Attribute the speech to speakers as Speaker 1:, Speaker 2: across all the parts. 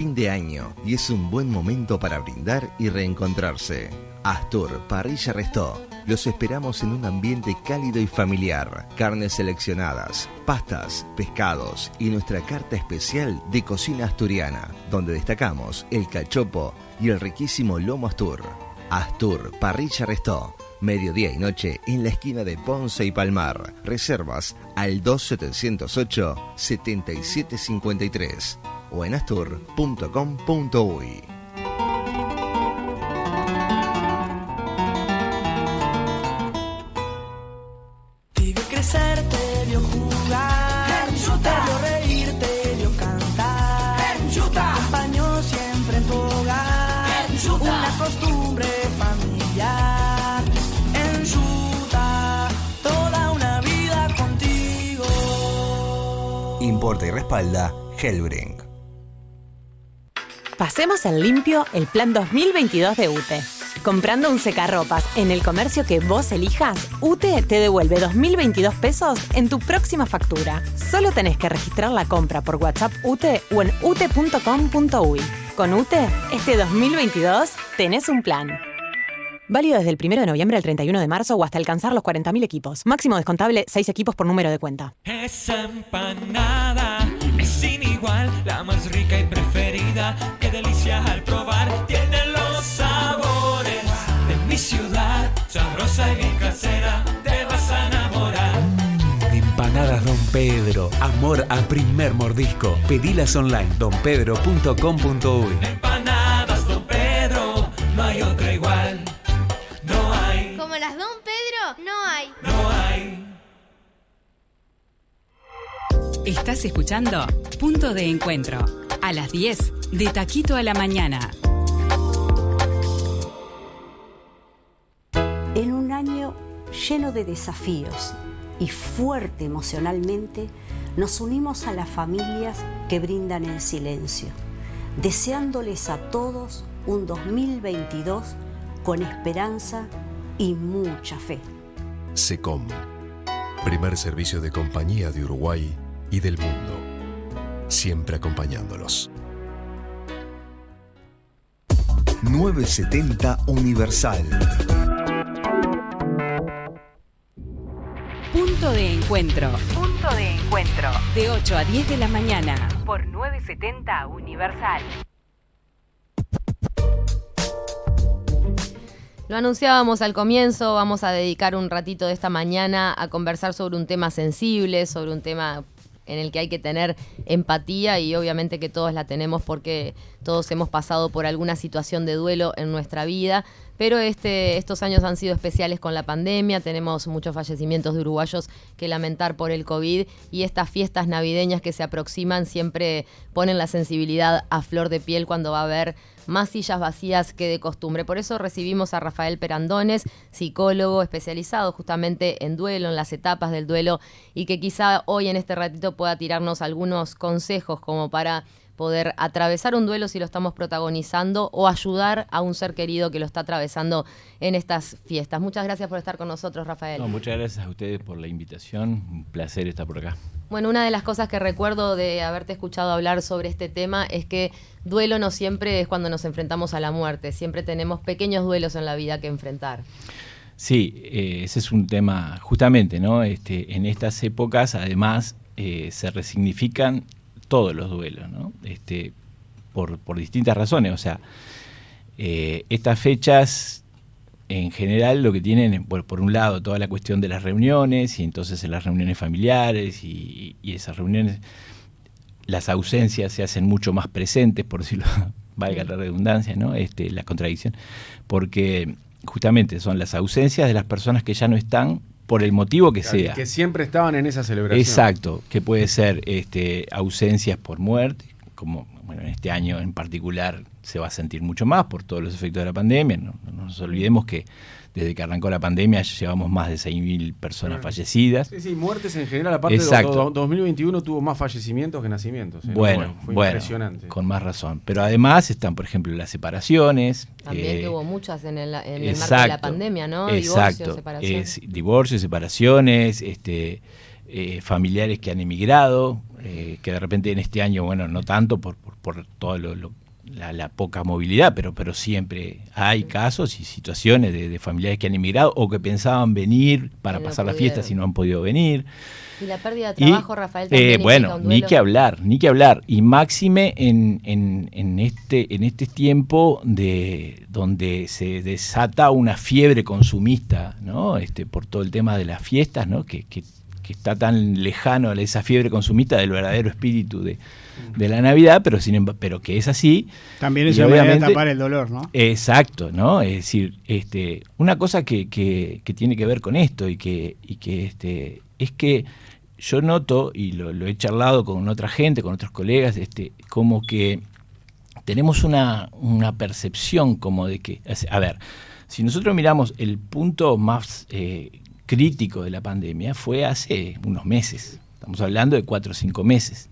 Speaker 1: Fin de año y es un buen momento para brindar y reencontrarse. Astur Parrilla Restó. Los esperamos en un ambiente cálido y familiar. Carnes seleccionadas, pastas, pescados y nuestra carta especial de cocina asturiana, donde destacamos el cachopo y el riquísimo lomo Astur. Astur Parrilla Restó. Mediodía y noche en la esquina de Ponce y Palmar. Reservas al 2708-7753 o en astur.com.uy.
Speaker 2: Te vio crecer, te vio jugar, te vio reír, te vio cantar, te acompañó siempre en tu hogar, una costumbre familiar. Enjuta, toda una vida contigo.
Speaker 1: Importa y respalda Hellbrink.
Speaker 3: Pasemos en limpio el plan 2022 de UTE. Comprando un secarropas en el comercio que vos elijas, UTE te devuelve 2.022 pesos en tu próxima factura. Solo tenés que registrar la compra por WhatsApp UTE o en ute.com.uy. Con UTE, este 2022 tenés un plan. Válido desde el 1 de noviembre al 31 de marzo o hasta alcanzar los 40.000 equipos. Máximo descontable 6 equipos por número de cuenta.
Speaker 4: Esa empanada es sin igual, la más rica y preferida. Qué delicia al probar, tiene los sabores de mi ciudad. Sabrosa y bien casera, te vas a enamorar.
Speaker 5: Empanadas Don Pedro, amor a primer mordisco. Pedilas online, donpedro.com.uy.
Speaker 4: Empanadas Don Pedro, no hay otra igual. No hay,
Speaker 6: Como las Don Pedro, no hay.
Speaker 4: no hay.
Speaker 7: Estás escuchando Punto de Encuentro, a las 10, de Taquito a la Mañana.
Speaker 8: En un año lleno de desafíos y fuerte emocionalmente, nos unimos a las familias que brindan el silencio, deseándoles a todos un 2022 con esperanza y mucha fe.
Speaker 9: SECOM, primer servicio de compañía de Uruguay y del mundo, siempre acompañándolos.
Speaker 1: 970 Universal.
Speaker 7: Punto de Encuentro. Punto de Encuentro. De 8 a 10 de la mañana. Por 970 Universal.
Speaker 10: Lo anunciábamos al comienzo, vamos a dedicar un ratito de esta mañana a conversar sobre un tema sensible, sobre un tema en el que hay que tener empatía y obviamente que todos la tenemos porque todos hemos pasado por alguna situación de duelo en nuestra vida, pero estos años han sido especiales con la pandemia, tenemos muchos fallecimientos de uruguayos que lamentar por el COVID y estas fiestas navideñas que se aproximan siempre ponen la sensibilidad a flor de piel cuando va a haber más sillas vacías que de costumbre. Por eso recibimos a Rafael Perandones, psicólogo especializado justamente en duelo, en las etapas del duelo, y que quizá hoy en este ratito pueda tirarnos algunos consejos como para poder atravesar un duelo si lo estamos protagonizando o ayudar a un ser querido que lo está atravesando en estas fiestas. Muchas gracias por estar con nosotros, Rafael.
Speaker 11: No, muchas gracias a ustedes por la invitación. Un placer estar por acá.
Speaker 10: Bueno, una de las cosas que recuerdo de haberte escuchado hablar sobre este tema es que duelo no siempre es cuando nos enfrentamos a la muerte. Siempre tenemos pequeños duelos en la vida que enfrentar.
Speaker 11: Sí, ese es un tema justamente, ¿no? En estas épocas, además, se resignifican todos los duelos, ¿no? Por distintas razones. O sea, estas fechas, en general, lo que tienen, por un lado, toda la cuestión de las reuniones, y entonces en las reuniones familiares y esas reuniones, las ausencias se hacen mucho más presentes, por decirlo, valga la redundancia, ¿no? La contradicción, porque justamente son las ausencias de las personas que ya no están, por el motivo que sea.
Speaker 12: Que siempre estaban en esa celebración.
Speaker 11: Exacto, que puede ser ausencias por muerte, como bueno, en este año en particular se va a sentir mucho más por todos los efectos de la pandemia. No nos olvidemos que desde que arrancó la pandemia ya llevamos más de 6.000 personas fallecidas.
Speaker 12: Sí, muertes en general, aparte de 2021 tuvo más fallecimientos que nacimientos.
Speaker 11: Bueno,
Speaker 12: fue impresionante.
Speaker 11: Con más razón. Pero además están, por ejemplo, las separaciones.
Speaker 10: También que hubo muchas en el marco de la pandemia, ¿no?
Speaker 11: Exacto. Divorcios, separaciones, familiares que han emigrado, que de repente en este año, bueno, no tanto por todo la poca movilidad, pero siempre hay casos y situaciones de familiares que han emigrado o que pensaban venir para pasar las fiestas y no han podido venir.
Speaker 10: Y la pérdida de trabajo, Rafael, también
Speaker 11: bueno, ni que hablar. Y máxime en este tiempo donde se desata una fiebre consumista, ¿no? Por todo el tema de las fiestas, ¿no? Que está tan lejano a esa fiebre consumista del verdadero espíritu de la Navidad, pero que es así.
Speaker 13: También es una manera de tapar el dolor, ¿no?
Speaker 11: Exacto, ¿no? Es decir, una cosa que tiene que ver con esto y que es que yo noto, y lo he charlado con otra gente, con otros colegas, como que tenemos una percepción como de que, a ver, si nosotros miramos el punto más crítico de la pandemia fue hace unos meses, estamos hablando de 4 o 5 meses.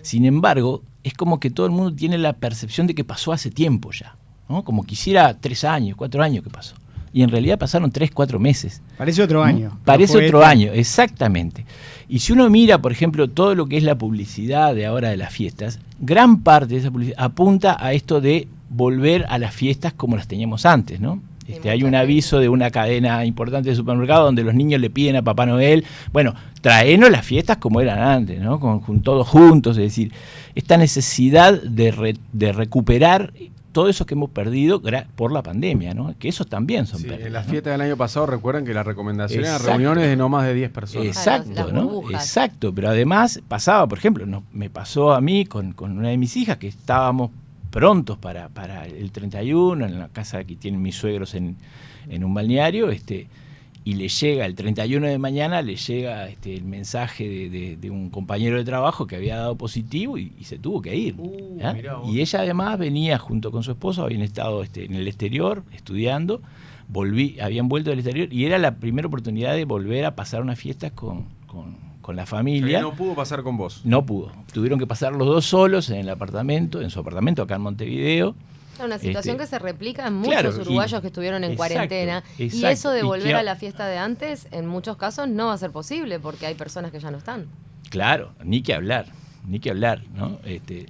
Speaker 11: Sin embargo, es como que todo el mundo tiene la percepción de que pasó hace tiempo ya, ¿no? Como quisiera 3 años, 4 años que pasó. Y en realidad pasaron 3, 4 meses.
Speaker 13: Parece otro año.
Speaker 11: Parece otro año, exactamente. Y si uno mira, por ejemplo, todo lo que es la publicidad de ahora de las fiestas, gran parte de esa publicidad apunta a esto de volver a las fiestas como las teníamos antes, ¿no? Hay un aviso de una cadena importante de supermercado donde los niños le piden a Papá Noel, bueno, traenos las fiestas como eran antes, ¿no? Con todos juntos, es decir, esta necesidad de recuperar todo eso que hemos perdido por la pandemia, ¿no? Que esos también son pérdidas.
Speaker 12: En las fiestas del año pasado, recuerden que la recomendación era reuniones de no más de 10 personas.
Speaker 11: Exacto, ¿no? Exacto, pero además pasaba, por ejemplo, me pasó a mí con una de mis hijas que estábamos prontos para el 31, en la casa que tienen mis suegros en un balneario, y le llega el 31 de mañana, le llega el mensaje de un compañero de trabajo que había dado positivo y se tuvo que ir. Y ella además venía junto con su esposo, habían estado en el exterior estudiando, habían vuelto del exterior y era la primera oportunidad de volver a pasar unas fiestas con la familia.
Speaker 12: Que no pudo pasar con vos.
Speaker 11: No pudo. Tuvieron que pasar los dos solos en su apartamento acá en Montevideo.
Speaker 10: Una situación que se replica en muchos uruguayos que estuvieron en cuarentena. Y eso de volver a la fiesta de antes, en muchos casos no va a ser posible porque hay personas que ya no están.
Speaker 11: Claro, ni que hablar, ¿no?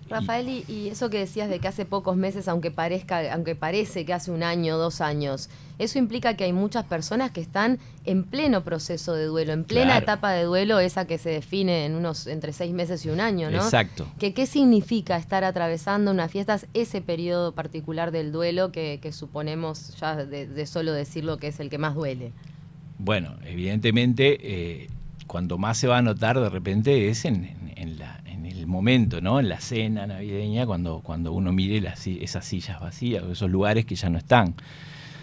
Speaker 10: Rafael, y eso que decías de que hace pocos meses, aunque parece que hace 1 año, 2 años, eso implica que hay muchas personas que están en pleno proceso de duelo, en plena etapa de duelo, esa que se define en entre 6 meses y 1 año, ¿no?
Speaker 11: Exacto.
Speaker 10: ¿Qué significa estar atravesando unas fiestas, ese periodo particular del duelo que suponemos ya de solo decirlo que es el que más duele?
Speaker 11: Bueno, evidentemente, cuando más se va a notar de repente es en el momento, ¿no? En la cena navideña, cuando uno mire esas sillas vacías o esos lugares que ya no están.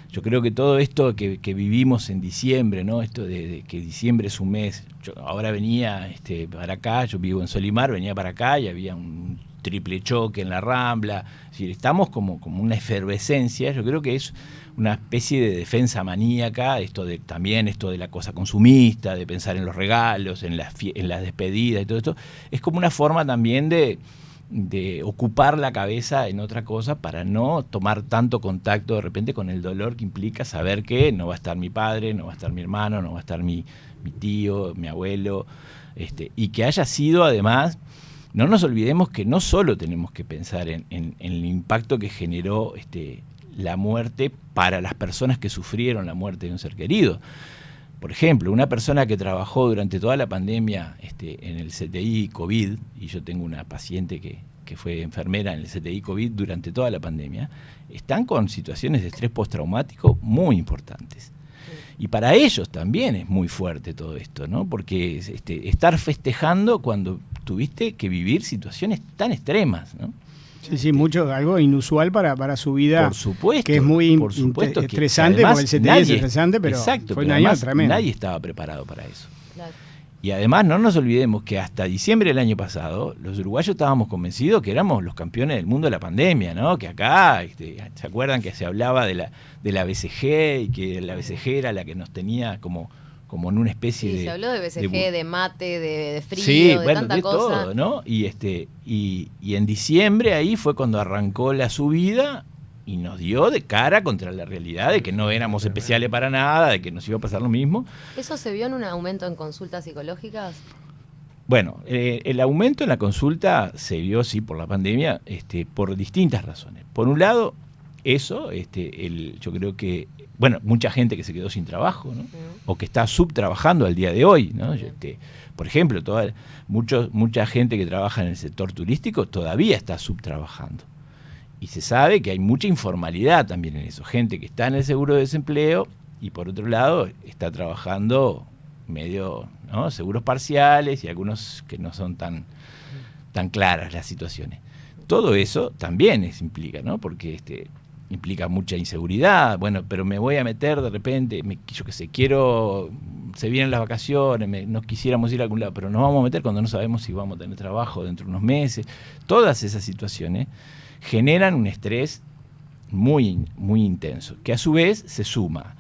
Speaker 11: Yo creo que todo esto que vivimos en diciembre, ¿no? Esto de que diciembre es un mes. Yo ahora venía para acá, yo vivo en Solimar, venía para acá y había un triple choque en la Rambla. Es decir, estamos como una efervescencia. Yo creo que es una especie de defensa maníaca, también esto de la cosa consumista, de pensar en los regalos, en las despedidas y todo esto. Es como una forma también de ocupar la cabeza en otra cosa para no tomar tanto contacto de repente con el dolor que implica saber que no va a estar mi padre, no va a estar mi hermano, no va a estar mi tío, mi abuelo, y que haya sido además, no nos olvidemos que no solo tenemos que pensar en el impacto que generó la muerte para las personas que sufrieron la muerte de un ser querido. Por ejemplo, una persona que trabajó durante toda la pandemia en el CTI COVID, y yo tengo una paciente que fue enfermera en el CTI COVID durante toda la pandemia, están con situaciones de estrés postraumático muy importantes. Y para ellos también es muy fuerte todo esto, ¿no? Porque estar festejando cuando tuviste que vivir situaciones tan extremas, ¿no?
Speaker 13: Sí, algo inusual para su vida.
Speaker 11: Por supuesto.
Speaker 13: Que es muy estresante, porque el CTI es estresante, pero fue un año tremendo.
Speaker 11: Nadie estaba preparado para eso. Claro. Y además no nos olvidemos que hasta diciembre del año pasado, los uruguayos estábamos convencidos que éramos los campeones del mundo de la pandemia, ¿no? Que acá, ¿se acuerdan que se hablaba de la BCG y que la BCG era la que nos tenía como en una especie de...
Speaker 10: Sí, se habló de BCG, de mate, de frío,
Speaker 11: sí,
Speaker 10: de tanta
Speaker 11: de
Speaker 10: cosa.
Speaker 11: Todo, ¿no? Y en diciembre ahí fue cuando arrancó la subida y nos dio de cara contra la realidad de que no éramos especiales para nada, de que nos iba a pasar lo mismo.
Speaker 10: ¿Eso se vio en un aumento en consultas psicológicas?
Speaker 11: Bueno, el aumento en la consulta se vio, sí, por la pandemia, por distintas razones. Por un lado, eso, yo creo que, bueno, mucha gente que se quedó sin trabajo, ¿no? O que está subtrabajando al día de hoy, ¿no? Por ejemplo, mucha gente que trabaja en el sector turístico todavía está subtrabajando. Y se sabe que hay mucha informalidad también en eso. Gente que está en el seguro de desempleo y por otro lado está trabajando medio, ¿no? Seguros parciales y algunos que no son tan claras las situaciones. Todo eso también implica, ¿no? Porque implica mucha inseguridad. Bueno, pero me voy a meter de repente, yo qué sé, se vienen las vacaciones, nos quisiéramos ir a algún lado, pero nos vamos a meter cuando no sabemos si vamos a tener trabajo dentro de unos meses. Todas esas situaciones generan un estrés muy, muy intenso, que a su vez se suma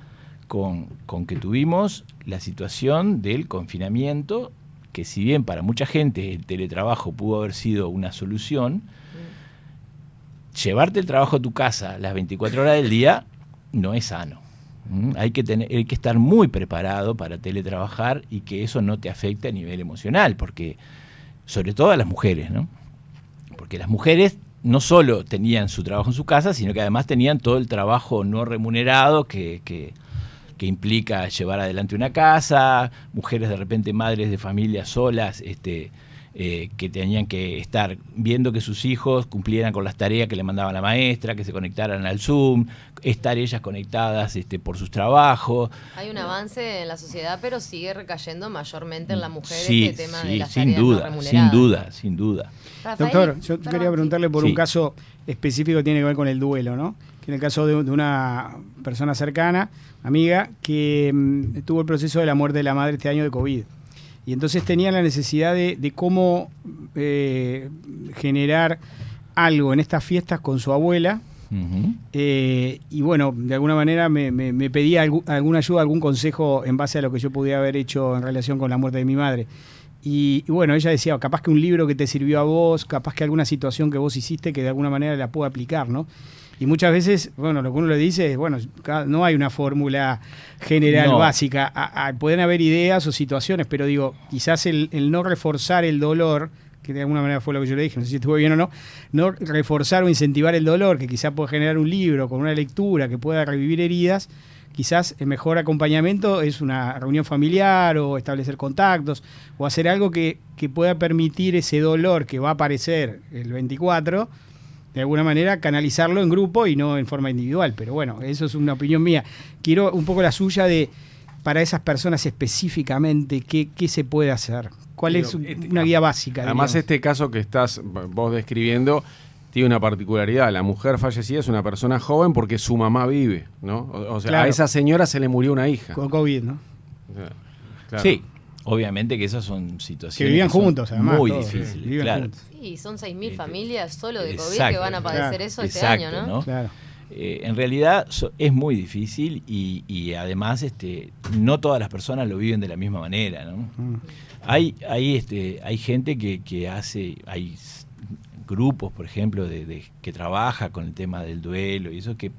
Speaker 11: con que tuvimos la situación del confinamiento, que si bien para mucha gente el teletrabajo pudo haber sido una solución, llevarte el trabajo a tu casa las 24 horas del día no es sano. Hay que estar muy preparado para teletrabajar y que eso no te afecte a nivel emocional, porque sobre todo a las mujeres, ¿no? Porque las mujeres no solo tenían su trabajo en su casa, sino que además tenían todo el trabajo no remunerado que implica llevar adelante una casa, mujeres de repente madres de familias solas, que tenían que estar viendo que sus hijos cumplieran con las tareas que le mandaba la maestra, que se conectaran al Zoom, estar ellas conectadas por sus trabajos.
Speaker 10: Hay un avance en la sociedad, pero sigue recayendo mayormente en las mujeres
Speaker 11: sí,
Speaker 10: el tema
Speaker 11: sí,
Speaker 10: de las
Speaker 11: sin
Speaker 10: tareas
Speaker 11: duda,
Speaker 10: no remuneradas.
Speaker 11: sin duda.
Speaker 10: Rafael,
Speaker 13: doctor, yo quería preguntarle por un caso específico que tiene que ver con el duelo, ¿no? Que en el caso de una persona cercana, amiga, que tuvo el proceso de la muerte de la madre este año de COVID. Y entonces tenía la necesidad de cómo generar algo en estas fiestas con su abuela. Uh-huh. Y bueno, de alguna manera me pedía alguna ayuda, algún consejo en base a lo que yo pudiera haber hecho en relación con la muerte de mi madre. Y bueno, ella decía, capaz que un libro que te sirvió a vos, capaz que alguna situación que vos hiciste que de alguna manera la puedo aplicar, ¿no? Y muchas veces, bueno, lo que uno le dice es, bueno, no hay una fórmula general básica. Pueden haber ideas o situaciones, pero digo, quizás el no reforzar el dolor, que de alguna manera fue lo que yo le dije, no sé si estuvo bien o no reforzar o incentivar el dolor, que quizás puede generar un libro con una lectura que pueda revivir heridas. Quizás el mejor acompañamiento es una reunión familiar o establecer contactos o hacer algo que pueda permitir ese dolor que va a aparecer el 24, de alguna manera canalizarlo en grupo y no en forma individual. Pero bueno, eso es una opinión mía. Quiero un poco la suya de, para esas personas específicamente, ¿qué se puede hacer? ¿Cuál es una guía básica?
Speaker 12: Además,
Speaker 13: digamos?
Speaker 12: Este caso que estás vos describiendo tiene una particularidad. La mujer fallecida es una persona joven porque su mamá vive, ¿no? O sea, claro, a esa señora se le murió una hija.
Speaker 13: Con COVID, ¿no?
Speaker 11: Claro. Sí, obviamente que esas son situaciones
Speaker 13: que vivían juntos, además.
Speaker 11: Muy difíciles, claro.
Speaker 10: Juntos. Sí, son 6.000 familias solo de COVID que van a padecer eso este año, ¿no? Claro.
Speaker 11: En realidad es muy difícil y además no todas las personas lo viven de la misma manera, ¿no? Hay gente que hace... hay grupos, por ejemplo, que trabaja con el tema del duelo y eso, que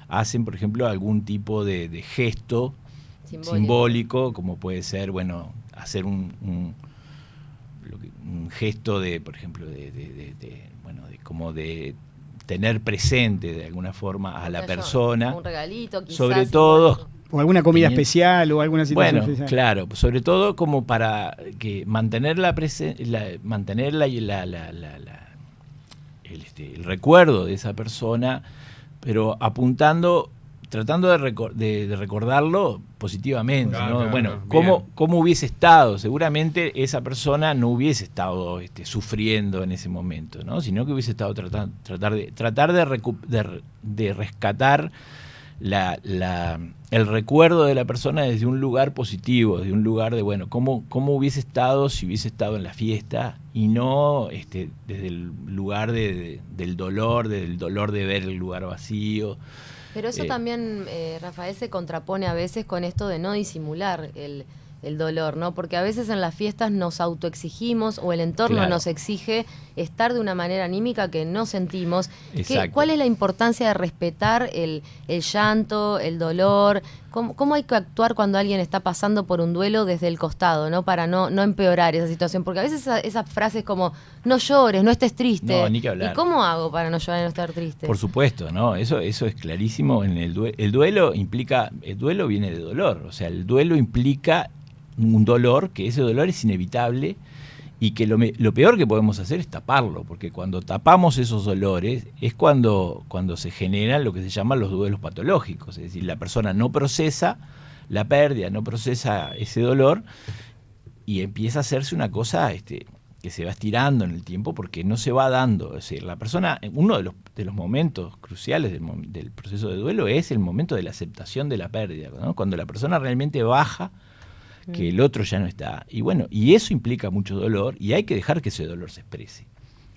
Speaker 11: hacen, por ejemplo, algún tipo de gesto simbólico, como puede ser, bueno, hacer un gesto de, por ejemplo, como de tener presente de alguna forma a la persona,
Speaker 10: un regalito, quizás,
Speaker 11: sobre todo,
Speaker 13: o alguna comida especial o alguna situación especial.
Speaker 11: Claro, sobre todo como para que mantenerla y el recuerdo de esa persona, pero tratando de recordarlo positivamente, claro, ¿no? Claro, bueno, ¿cómo hubiese estado? Seguramente esa persona no hubiese estado sufriendo en ese momento, ¿no? Sino que hubiese estado tratar de rescatar el recuerdo de la persona desde un lugar positivo, desde un lugar de, bueno, cómo hubiese estado si hubiese estado en la fiesta y no desde el lugar del dolor de ver el lugar vacío.
Speaker 10: Pero eso también, Rafael, se contrapone a veces con esto de no disimular el dolor, ¿no? Porque a veces en las fiestas nos autoexigimos o el entorno nos exige estar de una manera anímica que no sentimos. ¿Cuál es la importancia de respetar el llanto, el dolor? ¿Cómo hay que actuar cuando alguien está pasando por un duelo desde el costado, ¿no? Para no empeorar esa situación? Porque a veces esas frases como, no llores, no estés triste.
Speaker 11: No, ni que hablar.
Speaker 10: ¿Y cómo hago para no llorar y no estar triste?
Speaker 11: Por supuesto, ¿no? Eso es clarísimo. El duelo viene de dolor. O sea, el duelo implica un dolor, que ese dolor es inevitable y que lo peor que podemos hacer es taparlo, porque cuando tapamos esos dolores es cuando se generan lo que se llaman los duelos patológicos, es decir, la persona no procesa la pérdida, no procesa ese dolor y empieza a hacerse una cosa que se va estirando en el tiempo porque no se va dando. Es decir, la persona, uno de los momentos cruciales del proceso de duelo es el momento de la aceptación de la pérdida, ¿no? Cuando la persona realmente baja que el otro ya no está. Y bueno, y eso implica mucho dolor y hay que dejar que ese dolor se exprese.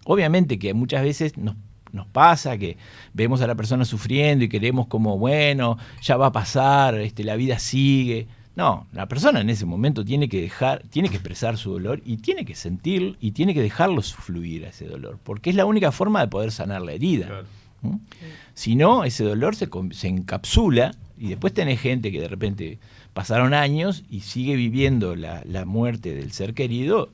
Speaker 11: Obviamente que muchas veces nos pasa que vemos a la persona sufriendo y queremos como, bueno, ya va a pasar, la vida sigue. No, la persona en ese momento tiene que expresar su dolor y tiene que sentir y tiene que dejarlo fluir a ese dolor, porque es la única forma de poder sanar la herida. Claro. Si no, ese dolor se encapsula y después tenés gente que de repente pasaron años y sigue viviendo la muerte del ser querido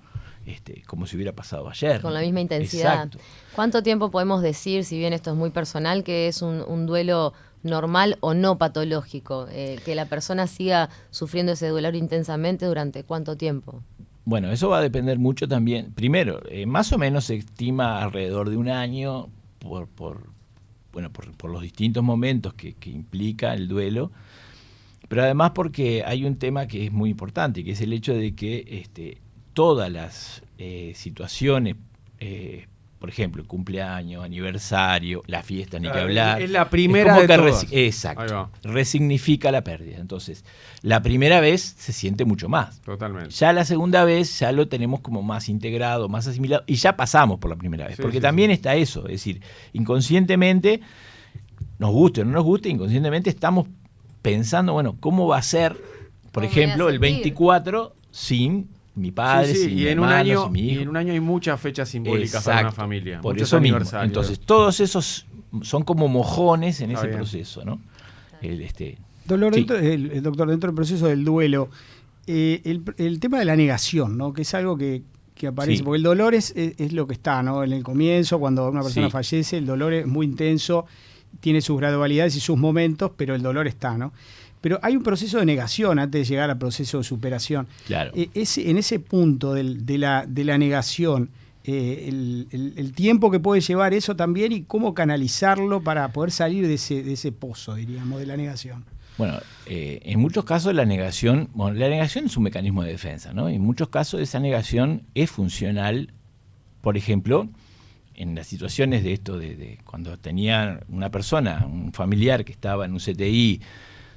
Speaker 11: como si hubiera pasado ayer.
Speaker 10: Con la misma intensidad.
Speaker 11: Exacto.
Speaker 10: ¿Cuánto tiempo podemos decir, si bien esto es muy personal, que es un duelo normal o no patológico? Que la persona siga sufriendo ese dolor intensamente durante ¿cuánto tiempo?
Speaker 11: Bueno, eso va a depender mucho también. Primero, más o menos se estima alrededor de un año por los distintos momentos que implica el duelo, pero además porque hay un tema que es muy importante, que es el hecho de que todas las situaciones, por ejemplo, cumpleaños, aniversario, la fiesta, ni que hablar.
Speaker 12: Es la primera de todas.
Speaker 11: Exacto. Resignifica la pérdida. Entonces, la primera vez se siente mucho más.
Speaker 12: Totalmente.
Speaker 11: Ya la segunda vez ya lo tenemos como más integrado, más asimilado, y ya pasamos por la primera vez. Porque también está eso, es decir, inconscientemente, nos guste o no nos guste, inconscientemente estamos pensando, bueno, ¿cómo va a ser, por ejemplo, el 24 sin mi padre, sin mi hermano, sin mi hijo?
Speaker 12: Y en un año hay muchas fechas simbólicas para una familia.
Speaker 11: Por eso mismo. Entonces, todos esos son como mojones en ese proceso, ¿no?
Speaker 13: Doctor, dentro del proceso del duelo, el tema de la negación, ¿no? Que es algo que aparece, porque el dolor es lo que está, ¿no? En el comienzo, cuando una persona fallece, el dolor es muy intenso, tiene sus gradualidades y sus momentos, pero el dolor está, ¿no? Pero hay un proceso de negación antes de llegar al proceso de superación.
Speaker 11: Claro.
Speaker 13: En ese punto de la negación, el tiempo que puede llevar eso también y cómo canalizarlo para poder salir de ese pozo, diríamos, de la negación.
Speaker 11: Bueno, en muchos casos la negación es un mecanismo de defensa, ¿no? En muchos casos esa negación es funcional, por ejemplo, en las situaciones de esto, de cuando tenía una persona, un familiar que estaba en un CTI,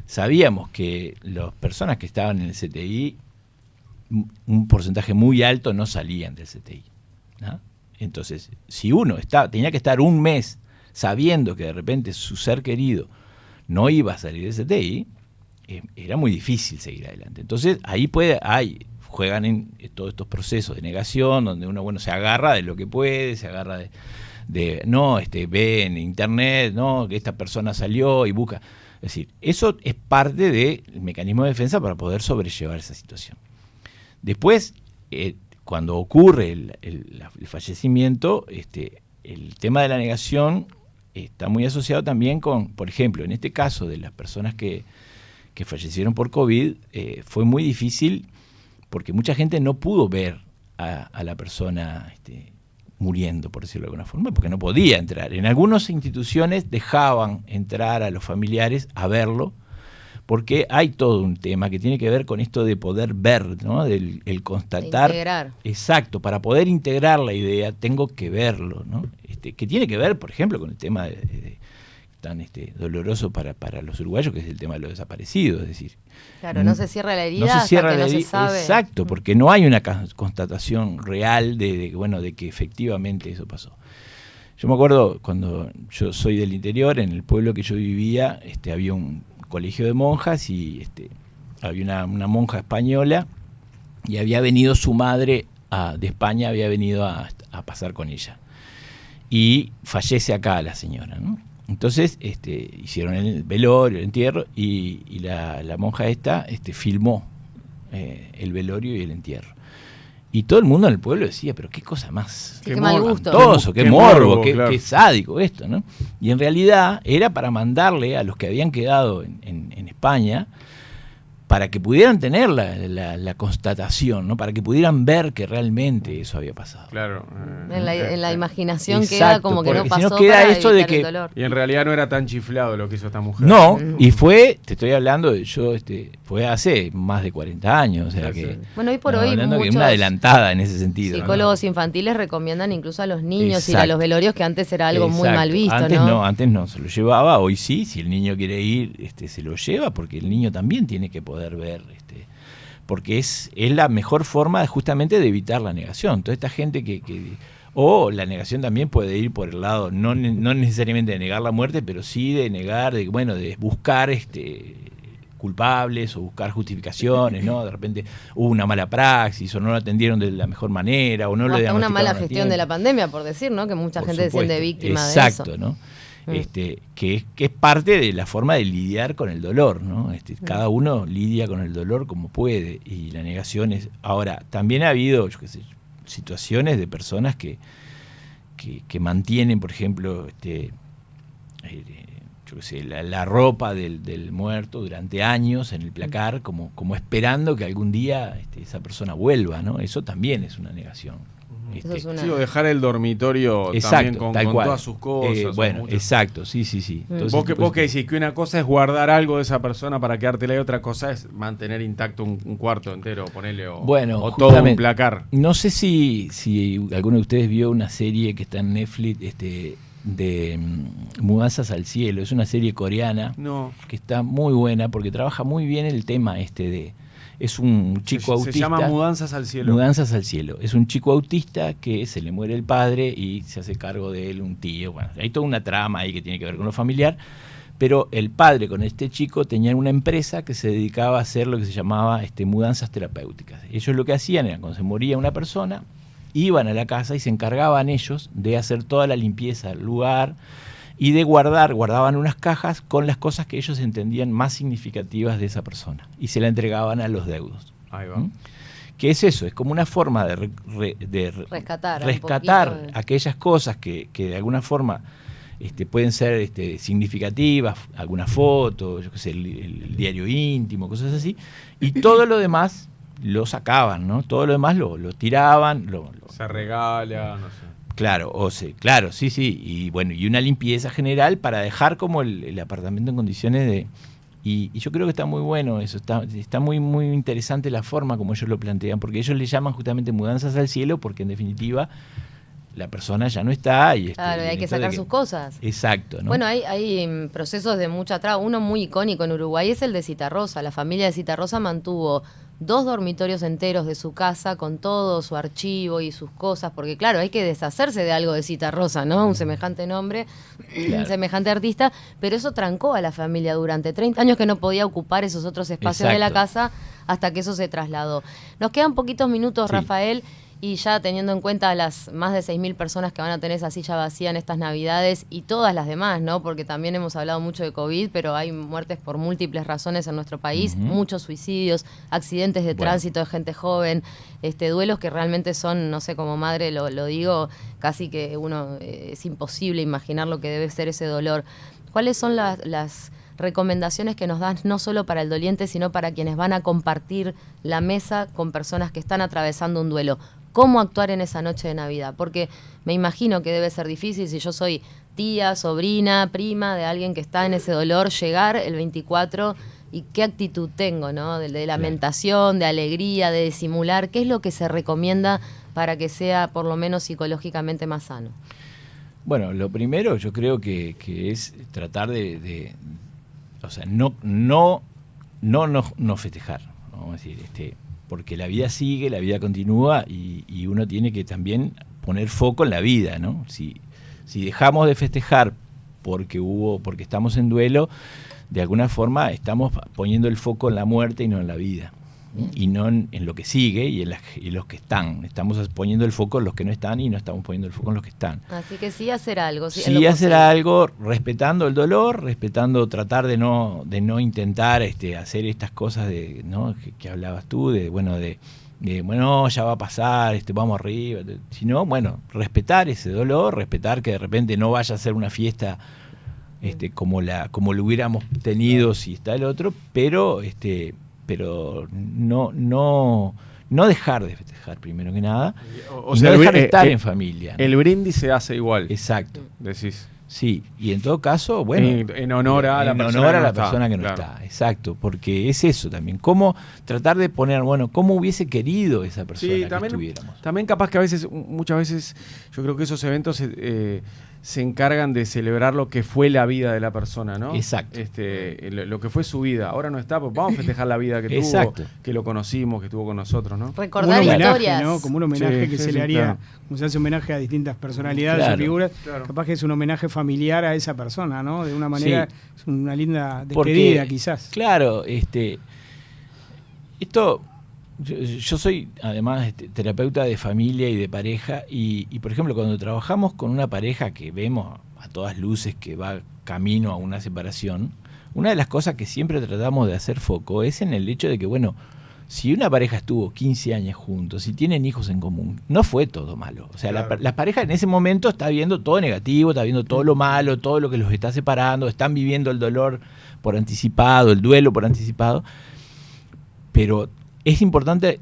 Speaker 11: sabíamos que las personas que estaban en el CTI, un porcentaje muy alto no salían del CTI, ¿no? Entonces, si uno tenía que estar un mes sabiendo que de repente su ser querido no iba a salir del CTI, era muy difícil seguir adelante. Entonces, ahí juegan en todos estos procesos de negación, donde uno se agarra de lo que puede, se agarra ve en internet, que esta persona salió y busca. Es decir, eso es parte del mecanismo de defensa para poder sobrellevar esa situación. Después, cuando ocurre el fallecimiento, el tema de la negación está muy asociado también con, por ejemplo, en este caso de las personas que fallecieron por COVID, fue muy difícil porque mucha gente no pudo ver a la persona muriendo, por decirlo de alguna forma, porque no podía entrar. En algunas instituciones dejaban entrar a los familiares a verlo, porque hay todo un tema que tiene que ver con esto de poder ver, ¿no? El constatar.
Speaker 10: De integrar.
Speaker 11: Exacto, para poder integrar la idea tengo que verlo, ¿no? Que tiene que ver, por ejemplo, con el tema tan doloroso para los uruguayos, que es el tema de los desaparecidos, es decir.
Speaker 10: Claro, no se cierra la herida hasta que no se sabe.
Speaker 11: Exacto, porque no hay una constatación real de que efectivamente eso pasó. Yo me acuerdo cuando yo soy del interior, en el pueblo que yo vivía, había un colegio de monjas y había una monja española y había venido su madre de España, había venido a pasar con ella. Y fallece acá la señora, ¿no? Entonces hicieron el velorio, el entierro, y la monja esta filmó el velorio y el entierro. Y todo el mundo en el pueblo decía, pero qué cosa más,
Speaker 10: sí, qué mal gusto,
Speaker 11: qué morbo, qué sádico esto, ¿no? Y en realidad era para mandarle a los que habían quedado en España, para que pudieran tener la constatación, ¿no? Para que pudieran ver que realmente eso había pasado.
Speaker 12: Claro.
Speaker 10: En la imaginación
Speaker 11: exacto,
Speaker 10: queda como que no pasó,
Speaker 11: si no queda
Speaker 10: para
Speaker 11: esto de que
Speaker 10: el dolor.
Speaker 12: Y en realidad no era tan chiflado lo que hizo esta mujer.
Speaker 11: No, y te estoy hablando fue hace más de 40 años, o sea que...
Speaker 10: Bueno, hoy por hoy
Speaker 11: hablando
Speaker 10: muchos
Speaker 11: que una adelantada en ese sentido.
Speaker 10: Psicólogos infantiles recomiendan incluso a los niños ir a los velorios, que antes era algo muy mal visto,
Speaker 11: Antes no se lo llevaba, hoy sí, si el niño quiere ir, se lo lleva, porque el niño también tiene que poder ver, porque es la mejor forma justamente de evitar la negación. Toda esta gente o la negación también puede ir por el lado, no necesariamente de negar la muerte, pero sí de negar, de buscar culpables o buscar justificaciones, ¿no? De repente hubo una mala praxis o no lo atendieron de la mejor manera o no lo
Speaker 10: hasta una mala gestión de la pandemia, por decir, ¿no? Que mucha gente se siente víctima de eso.
Speaker 11: Exacto, ¿no? Que es parte de la forma de lidiar con el dolor, ¿no? Cada uno lidia con el dolor como puede, y la negación es... Ahora, también ha habido, situaciones de personas que mantienen, por ejemplo, la ropa del muerto durante años en el placar, como esperando que algún día esa persona vuelva, ¿no? Eso también es una negación.
Speaker 12: O dejar el dormitorio también con todas sus cosas.
Speaker 11: Exacto, sí. Entonces,
Speaker 12: vos que decís que una cosa es guardar algo de esa persona para quedártela y otra cosa es mantener intacto un cuarto entero, ponerle o todo un placar.
Speaker 11: No sé si alguno de ustedes vio una serie que está en Netflix de Mudanzas al Cielo. Es una serie coreana que está muy buena porque trabaja muy bien el tema es un chico autista.
Speaker 12: Se llama Mudanzas al Cielo.
Speaker 11: Mudanzas al Cielo. Es un chico autista que se le muere el padre y se hace cargo de él un tío. Bueno, hay toda una trama ahí que tiene que ver con lo familiar, pero el padre con este chico tenían una empresa que se dedicaba a hacer lo que se llamaba mudanzas terapéuticas. Ellos lo que hacían era, cuando se moría una persona, iban a la casa y se encargaban ellos de hacer toda la limpieza del lugar y de guardaban unas cajas con las cosas que ellos entendían más significativas de esa persona y se la entregaban a los deudos.
Speaker 12: Ahí va.
Speaker 11: ¿Qué es eso? Es como una forma de rescatar aquellas cosas que de alguna forma pueden ser significativas, alguna foto, el diario íntimo, cosas así, y todo lo demás lo sacaban, ¿no? Todo lo demás lo tiraban,
Speaker 12: se regala, no sé.
Speaker 11: Claro, sí, y bueno, y una limpieza general para dejar como el apartamento en condiciones de... Y yo creo que está muy bueno eso, está muy muy interesante la forma como ellos lo plantean, porque ellos le llaman justamente mudanzas al cielo, porque en definitiva la persona ya no está y
Speaker 10: claro, hay que sacar sus cosas.
Speaker 11: Exacto, ¿no?
Speaker 10: Bueno, hay procesos de mucha traba. Uno muy icónico en Uruguay es el de Citarrosa. La familia de Citarrosa mantuvo 2 dormitorios enteros de su casa con todo su archivo y sus cosas, porque claro, hay que deshacerse de algo de Citarrosa, ¿no? Un semejante nombre, un semejante artista, pero eso trancó a la familia durante 30 años que no podía ocupar esos otros espacios de la casa hasta que eso se trasladó. Nos quedan poquitos minutos, Rafael, y ya teniendo en cuenta las más de 6.000 personas que van a tener esa silla vacía en estas Navidades y todas las demás, ¿no? Porque también hemos hablado mucho de COVID, pero hay muertes por múltiples razones en nuestro país, muchos suicidios, accidentes de tránsito de gente joven, duelos que realmente son, no sé, como madre lo digo, casi que es imposible imaginar lo que debe ser ese dolor. ¿Cuáles son las recomendaciones que nos dan no solo para el doliente, sino para quienes van a compartir la mesa con personas que están atravesando un duelo? ¿Cómo actuar en esa noche de Navidad? Porque me imagino que debe ser difícil, si yo soy tía, sobrina, prima de alguien que está en ese dolor, llegar el 24 y qué actitud tengo, ¿no? De lamentación, de alegría, de disimular. ¿Qué es lo que se recomienda para que sea por lo menos psicológicamente más sano?
Speaker 11: Bueno, lo primero yo creo que es tratar o sea, no festejar, vamos a decir, porque la vida sigue, la vida continúa y uno tiene que también poner foco en la vida, ¿no? Si dejamos de festejar porque estamos en duelo, de alguna forma estamos poniendo el foco en la muerte y no en la vida. y no en lo que sigue y en los que están. Estamos poniendo el foco en los que no están y no estamos poniendo el foco en los que están.
Speaker 10: Así que sí hacer algo.
Speaker 11: Sí hacer algo, respetando el dolor, tratar de no intentar hacer estas cosas ¿no? que hablabas tú, bueno, ya va a pasar, vamos arriba, sino, bueno, respetar ese dolor, respetar que de repente no vaya a ser una fiesta como lo hubiéramos tenido si está el otro, pero no dejar de festejar primero que nada,
Speaker 12: o sea,
Speaker 11: no dejar de estar en familia, ¿no?
Speaker 12: El brindis se hace igual.
Speaker 11: Exacto.
Speaker 12: Decís.
Speaker 11: Sí, y en todo caso, bueno,
Speaker 12: en honor a la persona que no está.
Speaker 11: Exacto, porque es eso también, cómo tratar de poner, bueno, cómo hubiese querido esa persona que estuviéramos.
Speaker 12: También capaz que muchas veces, yo creo que esos eventos se encargan de celebrar lo que fue la vida de la persona, ¿no?
Speaker 11: Exacto.
Speaker 12: Lo que fue su vida. Ahora no está, pues vamos a festejar la vida que tuvo, que lo conocimos, que estuvo con nosotros, ¿no?
Speaker 10: Recordar historias,
Speaker 13: ¿no? Como un homenaje que se le haría, claro, como se hace homenaje a distintas personalidades o figuras, capaz que es un homenaje familiar a esa persona, ¿no? De una manera, es una linda despedida, quizás.
Speaker 11: Claro, esto... Yo soy además terapeuta de familia y de pareja y por ejemplo cuando trabajamos con una pareja que vemos a todas luces que va camino a una separación, una de las cosas que siempre tratamos de hacer foco es en el hecho de que, bueno, si una pareja estuvo 15 años juntos, si tienen hijos en común, no fue todo malo. O sea, claro, la pareja en ese momento está viendo todo negativo, está viendo todo lo malo, todo lo que los está separando, están viviendo el dolor por anticipado, el duelo por anticipado, pero es importante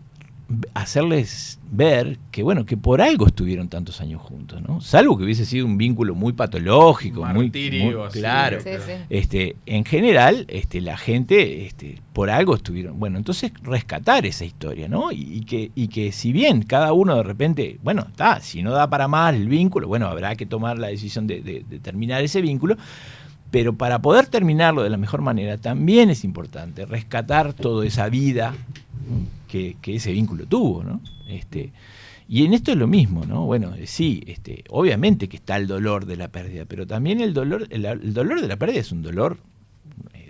Speaker 11: hacerles ver que, bueno, que por algo estuvieron tantos años juntos, ¿no? Salvo que hubiese sido un vínculo muy patológico, muy claro. Sí. En general, la gente por algo estuvieron. Bueno, entonces rescatar esa historia, ¿no? Y que si bien cada uno de repente, bueno, si no da para más el vínculo, bueno, habrá que tomar la decisión de terminar ese vínculo. Pero para poder terminarlo de la mejor manera también es importante rescatar toda esa vida que ese vínculo tuvo, ¿no? Y en esto es lo mismo, ¿no? Bueno, sí, obviamente que está el dolor de la pérdida, pero también el dolor de la pérdida es un dolor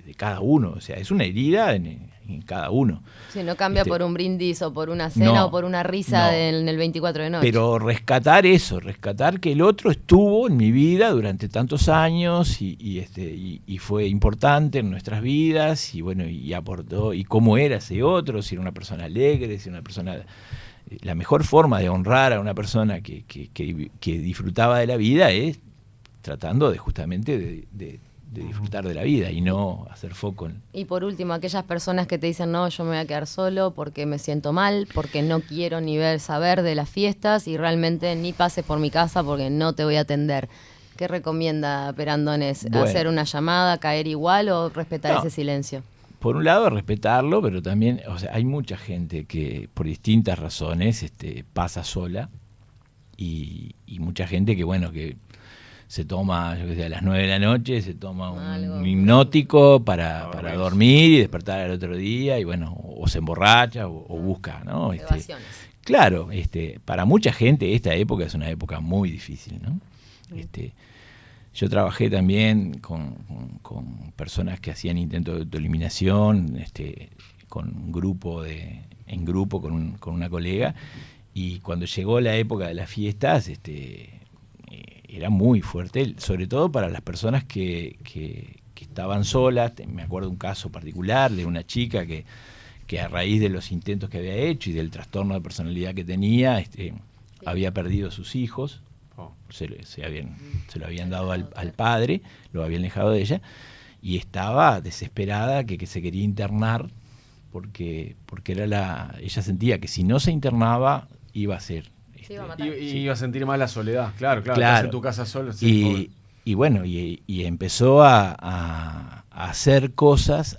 Speaker 11: de cada uno, o sea, es una herida en cada uno.
Speaker 10: Sí, no cambia por un brindis o por una cena o por una risa en el 24 de noche.
Speaker 11: Pero rescatar eso, rescatar que el otro estuvo en mi vida durante tantos años y fue importante en nuestras vidas y bueno, y aportó, y cómo era ese otro, si era una persona alegre, si era una persona... La mejor forma de honrar a una persona que disfrutaba de la vida es tratando de justamente de disfrutar de la vida y no hacer foco en...
Speaker 10: Y por último, aquellas personas que te dicen, no, yo me voy a quedar solo porque me siento mal, porque no quiero ni saber de las fiestas y realmente ni pases por mi casa porque no te voy a atender. ¿Qué recomienda Perandones? Bueno, ¿hacer una llamada, caer igual o respetar ese silencio?
Speaker 11: Por un lado, respetarlo, pero también, o sea, hay mucha gente que por distintas razones pasa sola y mucha gente que, bueno, que se toma, yo que sé, a las 9 de la noche, se toma un hipnótico para dormir y despertar al otro día, y bueno, o se emborracha o busca, ¿no? Claro, para mucha gente esta época es una época muy difícil, ¿no? Yo trabajé también con personas que hacían intentos de autoeliminación, con un grupo en grupo con una colega, y cuando llegó la época de las fiestas, era muy fuerte, sobre todo para las personas que estaban solas. Me acuerdo de un caso particular de una chica que a raíz de los intentos que había hecho y del trastorno de personalidad que tenía, había perdido a sus hijos, se lo habían dado al padre, lo habían alejado de ella, y estaba desesperada que se quería internar porque ella sentía que si no se internaba iba a ser...
Speaker 12: iba a sentir más la soledad, claro. Estás en tu casa solo.
Speaker 11: Y bueno, y empezó a hacer cosas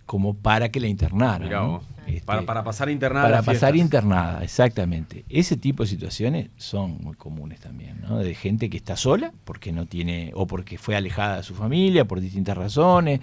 Speaker 11: como para que la internaran.
Speaker 12: Mirá,
Speaker 11: ¿no?
Speaker 12: Para pasar internada.
Speaker 11: Para pasar internada, exactamente. Ese tipo de situaciones son muy comunes también, ¿no? De gente que está sola porque no tiene, o porque fue alejada de su familia por distintas razones.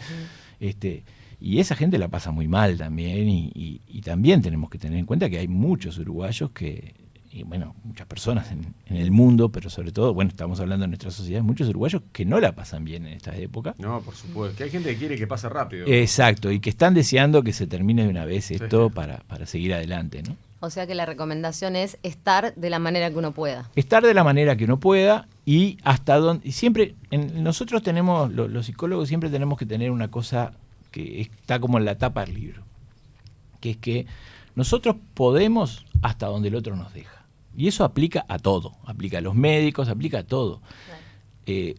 Speaker 11: Y esa gente la pasa muy mal también, y también tenemos que tener en cuenta que hay muchos uruguayos que y bueno, muchas personas en el mundo, pero sobre todo, bueno, estamos hablando de nuestra sociedad, muchos uruguayos que no la pasan bien en estas épocas.
Speaker 12: No, por supuesto, que hay gente que quiere que pase rápido.
Speaker 11: Exacto, y que están deseando que se termine de una vez esto para seguir adelante, ¿no?
Speaker 10: O sea que la recomendación es estar de la manera que uno pueda.
Speaker 11: Estar de la manera que uno pueda y hasta donde... Y siempre, nosotros tenemos, los psicólogos siempre tenemos que tener una cosa que está como en la tapa del libro, que es que nosotros podemos hasta donde el otro nos deja. Y eso aplica a todo, aplica a los médicos, aplica a todo.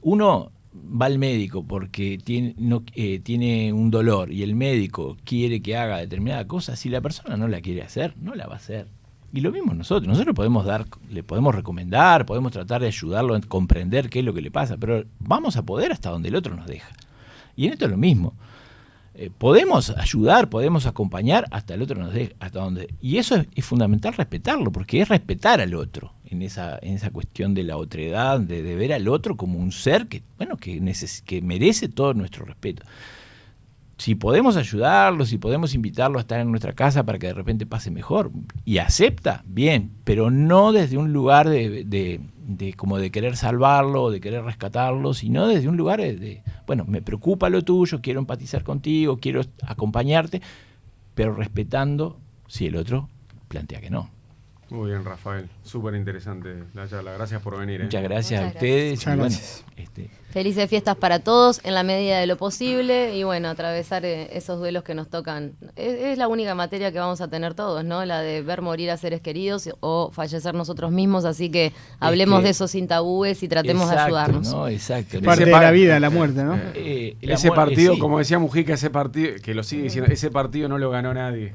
Speaker 11: Uno va al médico porque tiene un dolor y el médico quiere que haga determinada cosa, si la persona no la quiere hacer, no la va a hacer. Y lo mismo nosotros le podemos recomendar, podemos tratar de ayudarlo a comprender qué es lo que le pasa, pero vamos a poder hasta donde el otro nos deja. Y en esto es lo mismo. Podemos ayudar, podemos acompañar hasta el otro nos deja, hasta donde. Y eso es fundamental respetarlo, porque es respetar al otro en esa cuestión de la otredad, de ver al otro como un ser que merece todo nuestro respeto. Si podemos ayudarlo, si podemos invitarlo a estar en nuestra casa para que de repente pase mejor y acepta, bien, pero no desde un lugar de como de querer salvarlo o de querer rescatarlo, sino desde un lugar bueno, me preocupa lo tuyo, quiero empatizar contigo, quiero acompañarte, pero respetando si el otro plantea que no.
Speaker 12: Muy bien, Rafael, súper interesante la charla, gracias por venir.
Speaker 11: Muchas gracias a ustedes.
Speaker 13: Muchas gracias.
Speaker 10: Felices fiestas para todos en la medida de lo posible y bueno, atravesar esos duelos que nos tocan. Es la única materia que vamos a tener todos, ¿no? La de ver morir a seres queridos o fallecer nosotros mismos, así que hablemos de eso sin tabúes y tratemos de ayudarnos.
Speaker 11: ¿No? Exacto.
Speaker 13: Parte de la vida, la muerte, ¿no?
Speaker 12: Ese partido, sí. Como decía Mujica, ese partido, que lo sigue diciendo, ese partido no lo ganó nadie.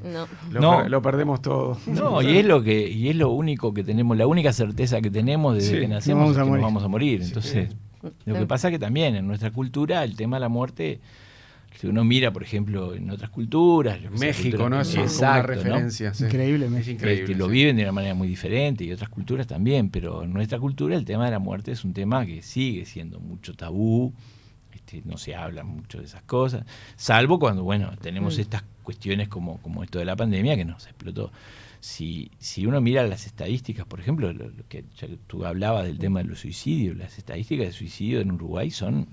Speaker 10: No.
Speaker 12: Lo perdemos todo.
Speaker 11: No, y es lo único que tenemos, la única certeza que tenemos desde que nacemos es que nos vamos a morir. Entonces, lo que pasa es que también en nuestra cultura el tema de la muerte, si uno mira, por ejemplo, en otras culturas,
Speaker 12: México, ¿no? Es una referencia.
Speaker 11: ¿no?
Speaker 12: Sí.
Speaker 13: Increíble,
Speaker 12: es increíble.
Speaker 11: Lo viven de una manera muy diferente y otras culturas también, pero en nuestra cultura el tema de la muerte es un tema que sigue siendo mucho tabú. No se habla mucho de esas cosas, salvo cuando, bueno, tenemos estas cuestiones como esto de la pandemia que nos explotó. Si uno mira las estadísticas, por ejemplo, lo que ya tú hablabas del tema de los suicidios, las estadísticas de suicidio en Uruguay son...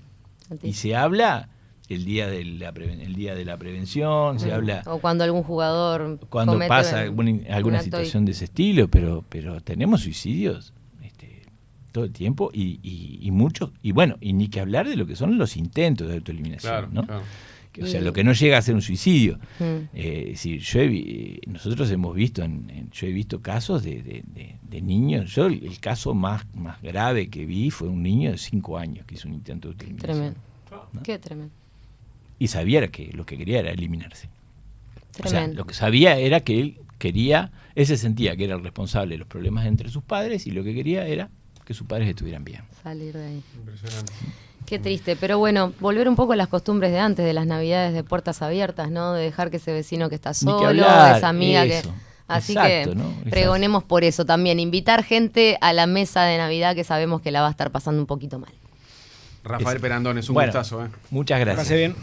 Speaker 11: Y se habla el día de la prevención, se habla...
Speaker 10: O cuando algún jugador
Speaker 11: cuando pasa alguna situación de ese estilo, pero tenemos suicidios todo el tiempo y muchos, y bueno, y ni que hablar de lo que son los intentos de autoeliminación, claro, ¿no? Claro. O sea, lo que no llega a ser un suicidio. Nosotros hemos visto, yo he visto casos de niños. Yo el caso más grave que vi fue un niño de 5 años que hizo un intento de autoeliminación.
Speaker 10: Tremendo.
Speaker 11: ¿No?
Speaker 10: Qué tremendo.
Speaker 11: Y sabía que lo que quería era eliminarse.
Speaker 10: Tremendo.
Speaker 11: O sea, lo que sabía era que él se sentía que era el responsable de los problemas entre sus padres y lo que quería era que sus padres estuvieran bien.
Speaker 10: Salir de ahí.
Speaker 12: Impresionante.
Speaker 10: Qué triste, pero bueno, volver un poco a las costumbres de antes, de las navidades de puertas abiertas, ¿no? De dejar que ese vecino que está solo, esa amiga que... Así exacto, que ¿no? Pregonemos por eso también, invitar gente a la mesa de Navidad que sabemos que la va a estar pasando un poquito mal.
Speaker 12: Rafael Perandón, es un gustazo.
Speaker 11: Muchas gracias.
Speaker 13: Pase bien.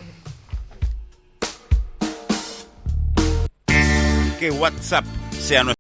Speaker 14: Que WhatsApp sea nuestro